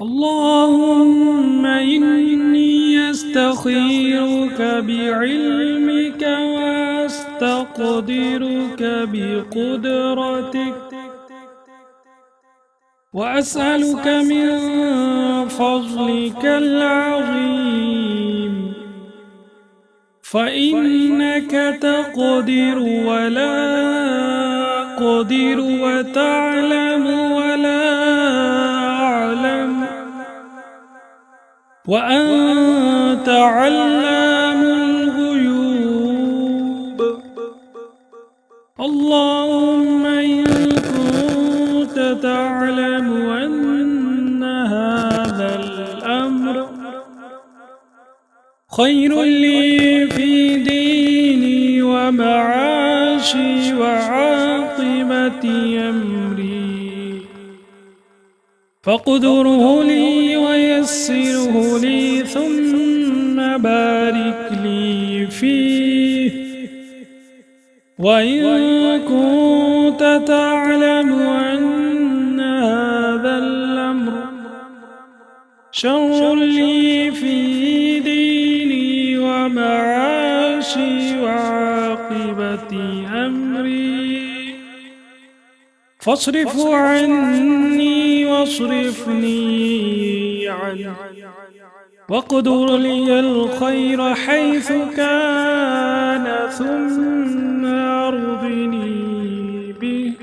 اللهم إني أستخيرك بعلمك وأستقدرك بقدرتك وأسألك من فضلك العظيم فإنك تقدر ولا أقدر وتعلم ولا أعلم وأنت علام الغيوب. اللهم إن كنت تعلم أن هذا الأمر خير لي في ديني ومعاشي وعاقبة أمري فاقدره لي ويسره لي ثم بارك لي فيه. وإن كنت تعلم أن هذا الأمر شر لي في ديني ومعاشي وعاقبة أمري فاصرفه عني واصرفني عنه واقدر لي الخير حيث كان ثم أرضني به.